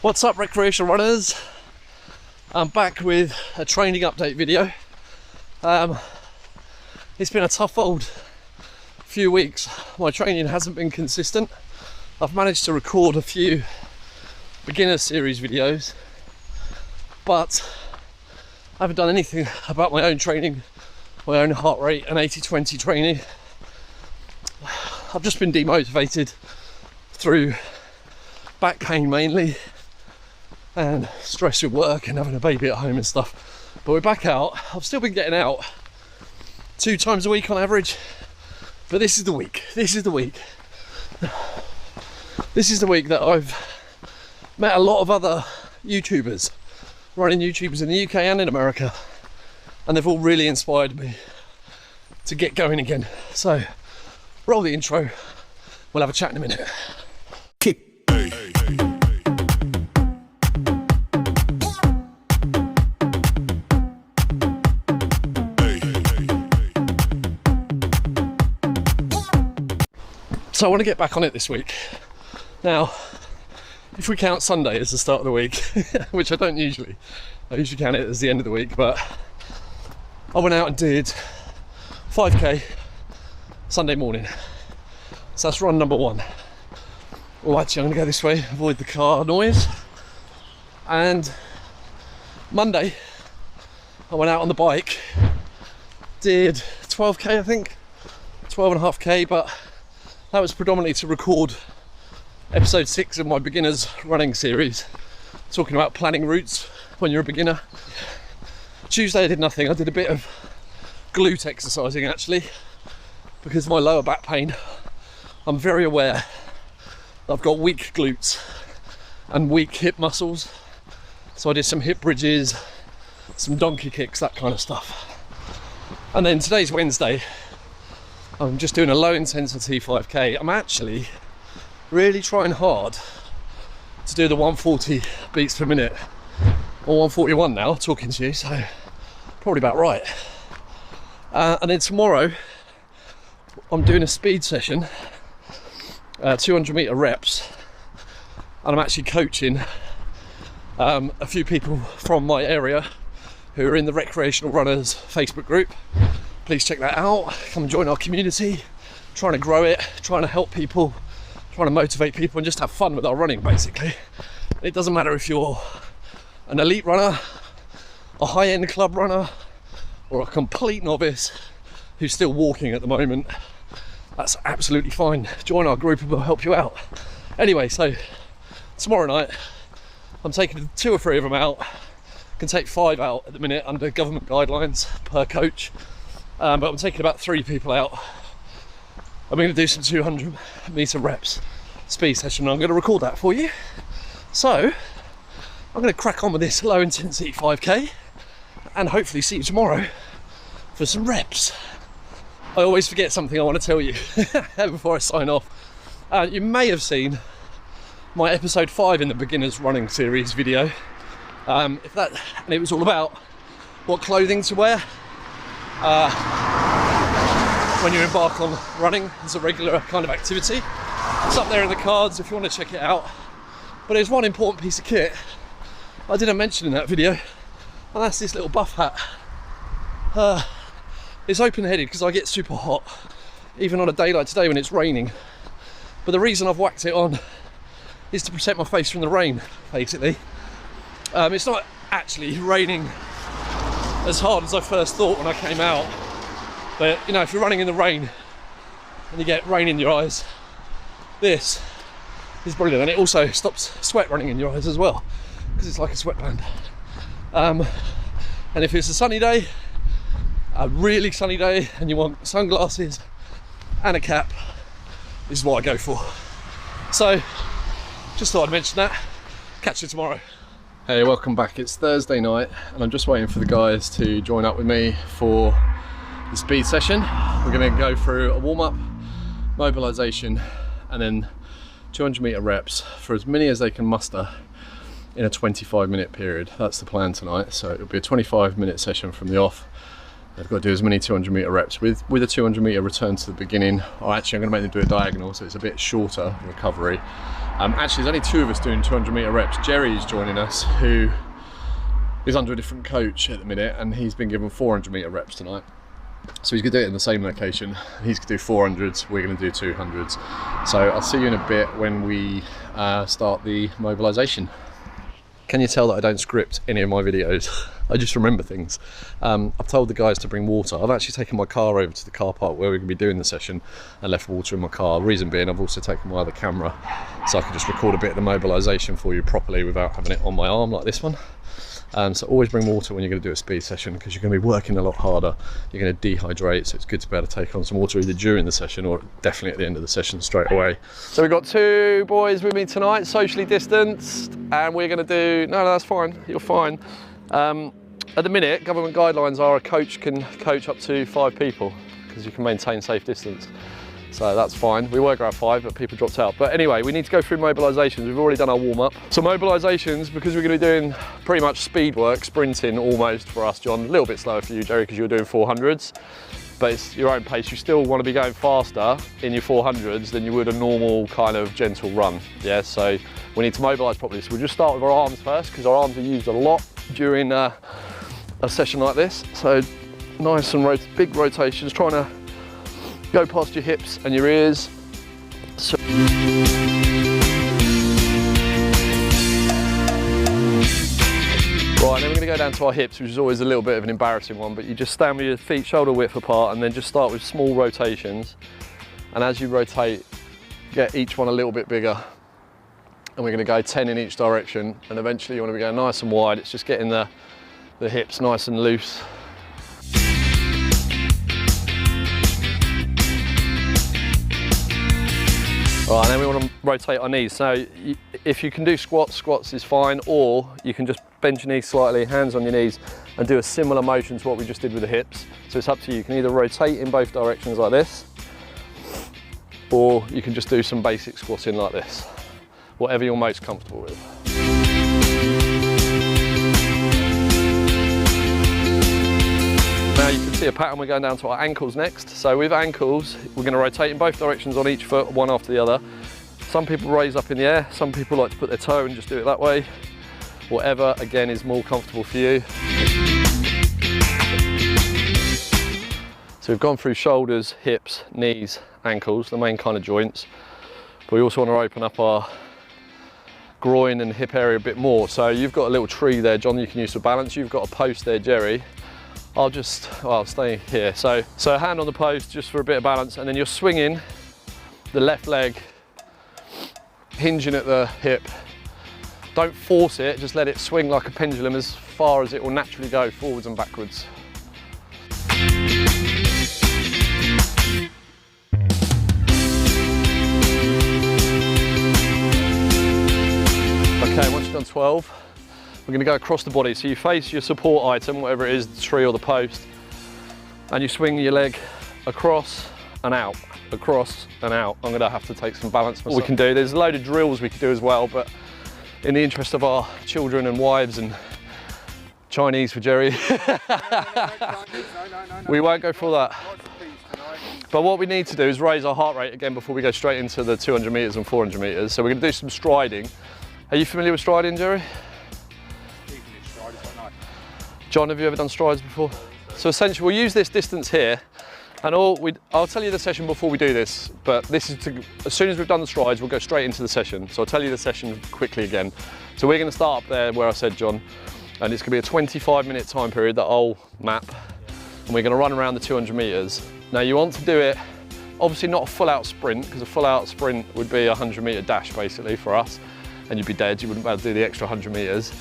What's up, recreational runners? I'm back with a training update video. It's been a tough old few weeks. My training hasn't been consistent. I've managed to record a few beginner series videos, but I haven't done anything about my own training, my own heart rate and 80-20 training. I've just been demotivated through back pain mainly, and stress with work and having a baby at home and stuff. But we're back out. I've still been getting out 2 times a week on average, but this is the week that I've met a lot of other YouTubers, running YouTubers in the UK and in America, and they've all really inspired me to get going again. So roll the intro, we'll have a chat in a minute. Kick. So I want to get back on it this week. Now, if we count Sunday as the start of the week, which I don't usually, I usually count it as the end of the week, but I went out and did 5k Sunday morning. So that's run number 1. Well, actually I'm going to go this way, avoid the car noise. And Monday, I went out on the bike, did 12k I think, 12.5k, but that was predominantly to record episode 6 of my beginners running series, talking about planning routes when you're a beginner. Tuesday I did nothing. I did a bit of glute exercising actually, because of my lower back pain. I'm very aware that I've got weak glutes and weak hip muscles, so I did some hip bridges, some donkey kicks, that kind of stuff. And then today's Wednesday, I'm just doing a low intensity 5k. I'm actually really trying hard to do the 140 beats per minute, or 141 now, talking to you, so probably about right. And then tomorrow I'm doing a speed session, 200 metre reps, and I'm actually coaching a few people from my area who are in the Recreational Runners Facebook group. Please check that out. Come and join our community. Trying to grow it, trying to help people, trying to motivate people, and just have fun with our running basically. It doesn't matter if you're an elite runner, a high-end club runner, or a complete novice who's still walking at the moment. That's absolutely fine. Join our group and we'll help you out. Anyway, so tomorrow night I'm taking 2 or 3 of them out. Can take 5 out at the minute under government guidelines per coach. But I'm taking about 3 people out. I'm going to do some 200 metre reps speed session, and I'm going to record that for you. So I'm going to crack on with this low intensity 5k and hopefully see you tomorrow for some reps. I always forget something I want to tell you before I sign off. You may have seen my episode 5 in the beginners running series video, and it was all about what clothing to wear when you embark on running as a regular kind of activity. It's up there in the cards if you want to check it out. But there's one important piece of kit I didn't mention in that video, and that's this little buff hat. It's open-headed because I get super hot, even on a day like today when it's raining. But the reason I've whacked it on is to protect my face from the rain, basically. It's not actually raining as hard as I first thought when I came out, but you know, if you're running in the rain and you get rain in your eyes, this is brilliant. And it also stops sweat running in your eyes as well, because it's like a sweatband. And if it's a sunny day, a really sunny day, and you want sunglasses and a cap, this is what I go for. So just thought I'd mention that. Catch you tomorrow. Hey, welcome back. It's Thursday night and I'm just waiting for the guys to join up with me for the speed session. We're going to go through a warm-up, mobilization, and then 200 metre reps for as many as they can muster in a 25-minute period. That's the plan tonight. So it'll be a 25-minute session from the off, They've got to do as many 200 metre reps with a 200 metre return to the beginning. Or actually, I'm going to make them do a diagonal, so it's a bit shorter recovery. Actually, there's only 2 of us doing 200 metre reps. Jerry's joining us, who is under a different coach at the minute, and he's been given 400 metre reps tonight. So he's going to do it in the same location. He's going to do 400s, we're going to do 200s. So I'll see you in a bit when we start the mobilisation. Can you tell that I don't script any of my videos? I just remember things. I've told the guys to bring water. I've actually taken my car over to the car park where we're going to be doing the session and left water in my car. Reason being, I've also taken my other camera so I can just record a bit of the mobilisation for you properly without having it on my arm like this one. So always bring water when you're going to do a speed session, because you're going to be working a lot harder. You're going to dehydrate, so it's good to be able to take on some water either during the session or definitely at the end of the session straight away. So we've got 2 boys with me tonight, socially distanced, and we're going to do, no, that's fine, you're fine. At the minute, government guidelines are a coach can coach up to 5 people because you can maintain safe distance. So that's fine. We were going to have 5, but people dropped out. But anyway, we need to go through mobilisations. We've already done our warm-up. So mobilisations, because we're going to be doing pretty much speed work, sprinting almost for us, John. A little bit slower for you, Jerry, because you're doing 400s. But it's your own pace. You still want to be going faster in your 400s than you would a normal kind of gentle run. Yeah, so we need to mobilise properly. So we'll just start with our arms first, because our arms are used a lot during a session like this. So nice and big rotations, trying to go past your hips and your ears. So right, then we're going to go down to our hips, which is always a little bit of an embarrassing one, but you just stand with your feet shoulder width apart and then just start with small rotations. And as you rotate, get each one a little bit bigger. And we're going to go 10 in each direction, and eventually you want to be going nice and wide. It's just getting the hips nice and loose. Right, and then we want to rotate our knees. So if you can do squats is fine, or you can just bend your knees slightly, hands on your knees, and do a similar motion to what we just did with the hips. So it's up to you. You can either rotate in both directions like this, or you can just do some basic squatting like this. Whatever you're most comfortable with. Now you can see a pattern. We're going down to our ankles next. So with ankles, we're going to rotate in both directions on each foot, one after the other. Some people raise up in the air, some people like to put their toe and just do it that way. Whatever, again, is more comfortable for you. So we've gone through shoulders, hips, knees, ankles, the main kind of joints. But we also want to open up our groin and hip area a bit more. So you've got a little tree there, John, you can use for balance. You've got a post there, Jerry. I'll stay here. So hand on the post just for a bit of balance, and then you're swinging the left leg, hinging at the hip. Don't force it, just let it swing like a pendulum as far as it will naturally go, forwards and backwards. Okay, once you've done 12, we're going to go across the body. So you face your support item, whatever it is, the tree or the post, and you swing your leg across and out, across and out. I'm going to have to take some balance myself. What we can do, there's a load of drills we can do as well, but in the interest of our children and wives and Chinese for Jerry, we won't go for that. But what we need to do is raise our heart rate again before we go straight into the 200 metres and 400 metres. So we're going to do some striding. Are you familiar with striding, Jerry? John, have you ever done strides before? So essentially we'll use this distance here, and I'll tell you the session before we do this, but this is as soon as we've done the strides, we'll go straight into the session. So I'll tell you the session quickly again. So we're going to start up there where I said, John, and it's going to be a 25-minute time period that I'll map, and we're going to run around the 200 metres. Now you want to do it, obviously not a full-out sprint, because a full-out sprint would be a 100-metre dash basically for us, and you'd be dead, you wouldn't be able to do the extra 100 metres.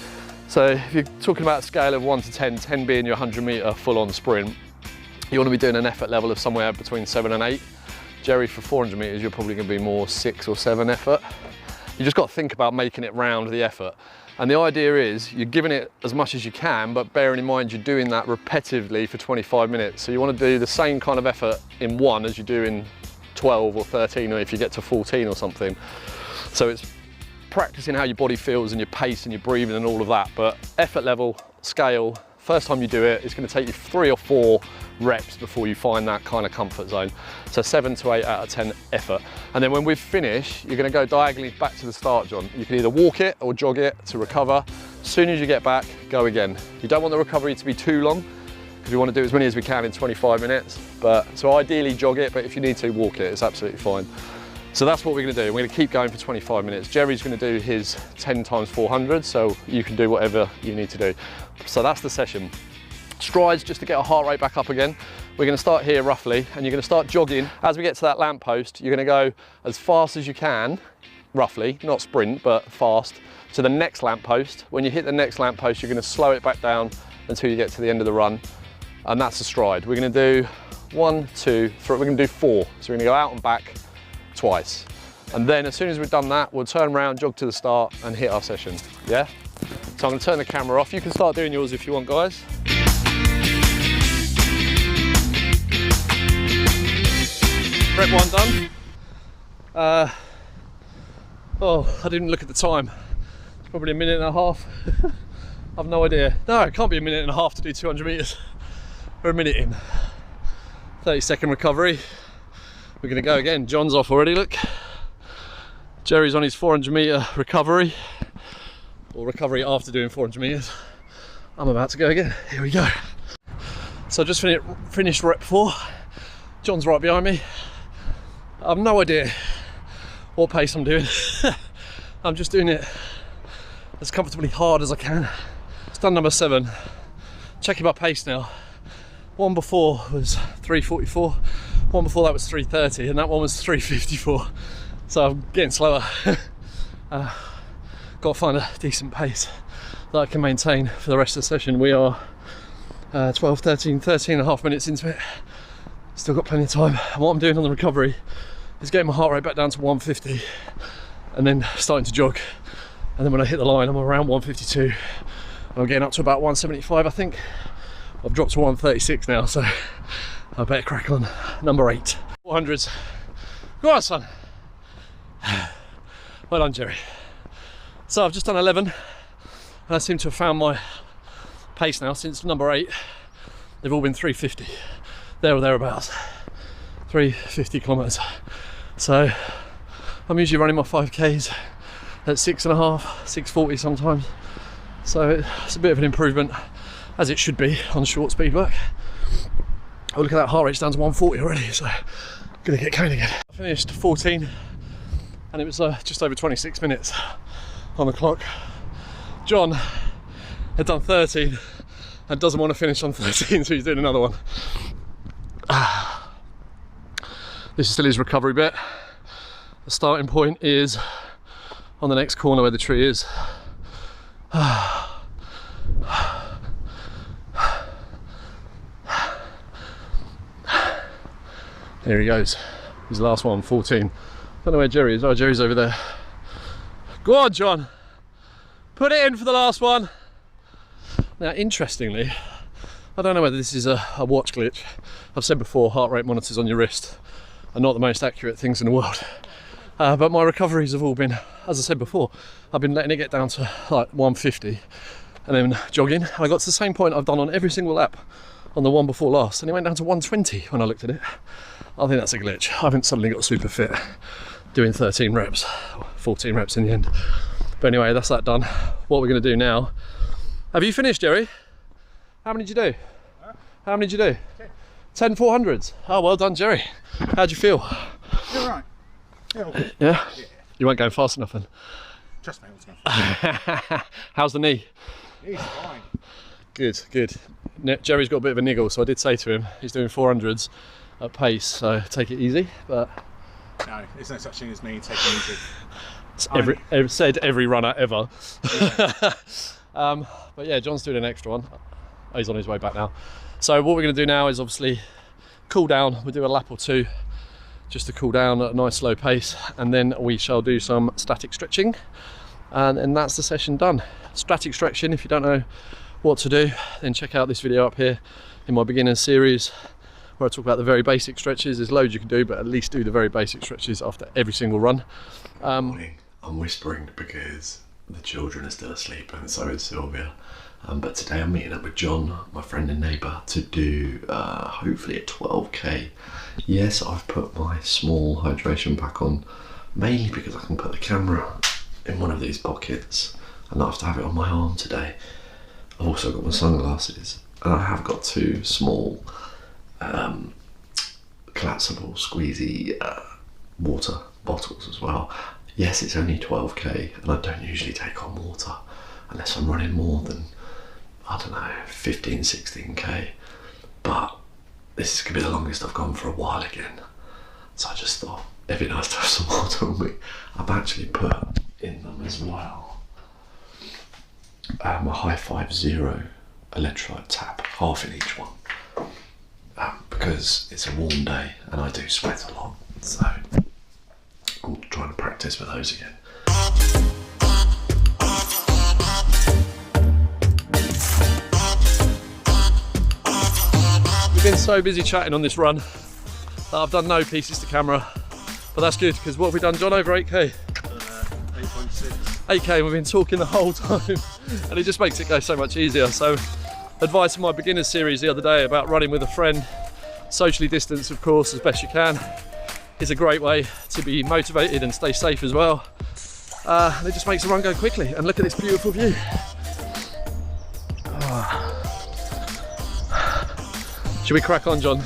So if you're talking about a scale of 1 to 10, 10 being your 100 metre full-on sprint, you want to be doing an effort level of somewhere between 7 and 8. Jerry, for 400 metres, you're probably going to be more 6 or 7 effort. You just got to think about making it round the effort. And the idea is you're giving it as much as you can, but bearing in mind you're doing that repetitively for 25 minutes. So you want to do the same kind of effort in 1 as you do in 12 or 13, or if you get to 14 or something. So it's practicing how your body feels and your pace and your breathing and all of that, but effort level, scale, first time you do it, it's going to take you 3 or 4 reps before you find that kind of comfort zone. So 7 to 8 out of 10 effort. And then when we've finished, you're going to go diagonally back to the start, John. You can either walk it or jog it to recover. As soon as you get back, go again. You don't want the recovery to be too long, because we want to do as many as we can in 25 minutes. So ideally jog it, but if you need to, walk it. It's absolutely fine. So that's what we're going to do. We're going to keep going for 25 minutes. Jerry's going to do his 10 times 400, so you can do whatever you need to do. So that's the session. Strides, just to get our heart rate back up again. We're going to start here roughly, and you're going to start jogging. As we get to that lamp post, you're going to go as fast as you can, roughly, not sprint, but fast, to the next lamp post. When you hit the next lamp post, you're going to slow it back down until you get to the end of the run, and that's a stride. We're going to do 1, 2, 3, we're going to do 4. So we're going to go out and back twice. And then as soon as we've done that, we'll turn around, jog to the start and hit our session, yeah? So I'm gonna turn the camera off. You can start doing yours if you want, guys. Rep 1 done. Oh, I didn't look at the time. It's probably 1.5 minutes. I've no idea. No, it can't be 1.5 minutes to do 200 meters. We're 1 minute in. 30-second recovery. We're gonna go again. John's off already, look. Jerry's on his 400 meter recovery, or recovery after doing 400 meters. I'm about to go again. Here we go. So I just finished rep 4. John's right behind me. I have no idea what pace I'm doing. I'm just doing it as comfortably hard as I can. It's done number 7. Checking my pace now. One before was 3:44. One before that was 3:30, and that one was 3:54. So I'm getting slower. Got to find a decent pace that I can maintain for the rest of the session. We are 12, 13 and a half minutes into it. Still got plenty of time. And what I'm doing on the recovery is getting my heart rate back down to 150, and then starting to jog. And then when I hit the line, I'm around 152. I'm getting up to about 175, I think. I've dropped to 136 now, so I better crack on. Number 8. 400s. Go on, son. Well done, Jerry. So I've just done 11, and I seem to have found my pace now since number 8. They've all been 350, there or thereabouts. 350 kilometers. So I'm usually running my 5Ks at 6.5, 6:40 sometimes. So it's a bit of an improvement, as it should be on short speed work. Oh, look at that, heart rate's down to 140 already, so I'm gonna get going again. I finished 14, and it was just over 26 minutes on the clock. John had done 13 and doesn't want to finish on 13, so he's doing another one. This is still his recovery bit. The starting point is on the next corner where the tree is. Here he goes. His last one, 14. Don't know where Jerry is. Oh, Jerry's over there. Go on, John. Put it in for the last one. Now, interestingly, I don't know whether this is a watch glitch. I've said before, heart rate monitors on your wrist are not the most accurate things in the world. But my recoveries have all been, as I said before, I've been letting it get down to like 150 and then jogging. And I got to the same point I've done on every single lap on the one before last, and it went down to 120 when I looked at it. I think that's a glitch. I haven't suddenly got super fit doing 13 reps, 14 reps in the end. But anyway, that's that done. What we're going to do now. Have you finished, Jerry? How many did you do? Huh? How many did you do? 10 400s. Oh, well done, Jerry. How'd you feel? You're right. Yeah. Yeah? You weren't going fast enough then? Trust me, I was going fast. How's the knee? He's fine. Good, good. Jerry's got a bit of a niggle, so I did say to him, he's doing 400s at pace, so take it easy. But no, there's no such thing as me taking it easy. Said every runner ever. Yeah. But yeah, John's doing an extra one. Oh, he's on his way back now. So what we're going to do now is obviously cool down. We'll do a lap or two just to cool down at a nice slow pace, and then we shall do some static stretching, and that's the session done. Static stretching, if you don't know what to do, then check out this video up here in my beginners series where I talk about the very basic stretches. There's loads you can do, but at least do the very basic stretches after every single run. I'm whispering because the children are still asleep, and so is Sylvia. But today I'm meeting up with John, my friend and neighbour, to do hopefully a 12k. Yes, I've put my small hydration pack on, mainly because I can put the camera in one of these pockets and not have to have it on my arm today. I've also got my sunglasses, and I have got 2 small collapsible squeezy water bottles as well. Yes, it's only 12k, and I don't usually take on water unless I'm running more than, I don't know, 15, 16k, but this is gonna be the longest I've gone for a while again. So I just thought it'd be nice to have some water on me. I've actually put in them as well a High 50 electrolyte tap, half in each one, because it's a warm day and I do sweat a lot, so I'm trying to practice with those again. We've been so busy chatting on this run that I've done no pieces to camera, but that's good, because what have we done, John? Over 8k? 8.6. 8k, and we've been talking the whole time, and it just makes it go so much easier. So, advice from my beginners series the other day about running with a friend, socially distanced of course as best you can, is a great way to be motivated and stay safe as well. And it just makes the run go quickly. And look at this beautiful view. Should we crack on, John?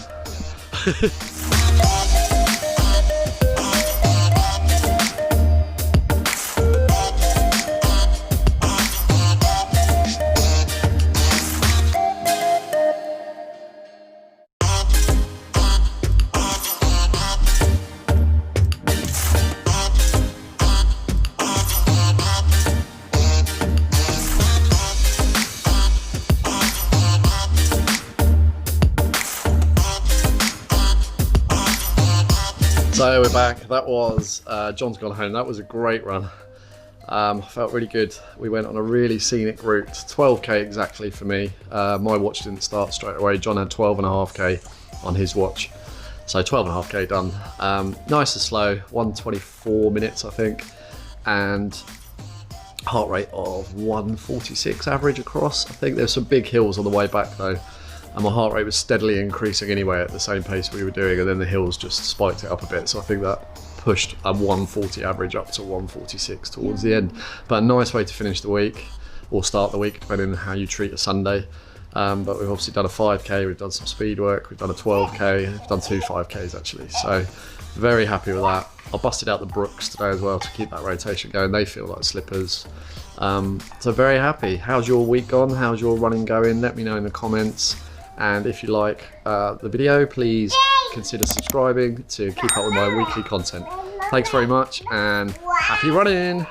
So we're back. That was John's gone home. That was a great run. Felt really good. We went on a really scenic route, 12k exactly for me. My watch didn't start straight away. John had 12.5k on his watch, so 12.5k done. Nice and slow, 124 minutes I think, and heart rate of 146 average across. I think there's some big hills on the way back though, and my heart rate was steadily increasing anyway at the same pace we were doing, and then the hills just spiked it up a bit, so I think that pushed a 140 average up to 146 towards the end. But a nice way to finish the week, or start the week depending on how you treat a Sunday. But we've obviously done a 5k, we've done some speed work, we've done a 12k, we've done 2 5ks actually, so very happy with that. I busted out the Brooks today as well to keep that rotation going. They feel like slippers, so very happy. How's your week gone? How's your running going? Let me know in the comments. And if you like the video, please consider subscribing to keep up with my weekly content. Thanks very much, and happy running!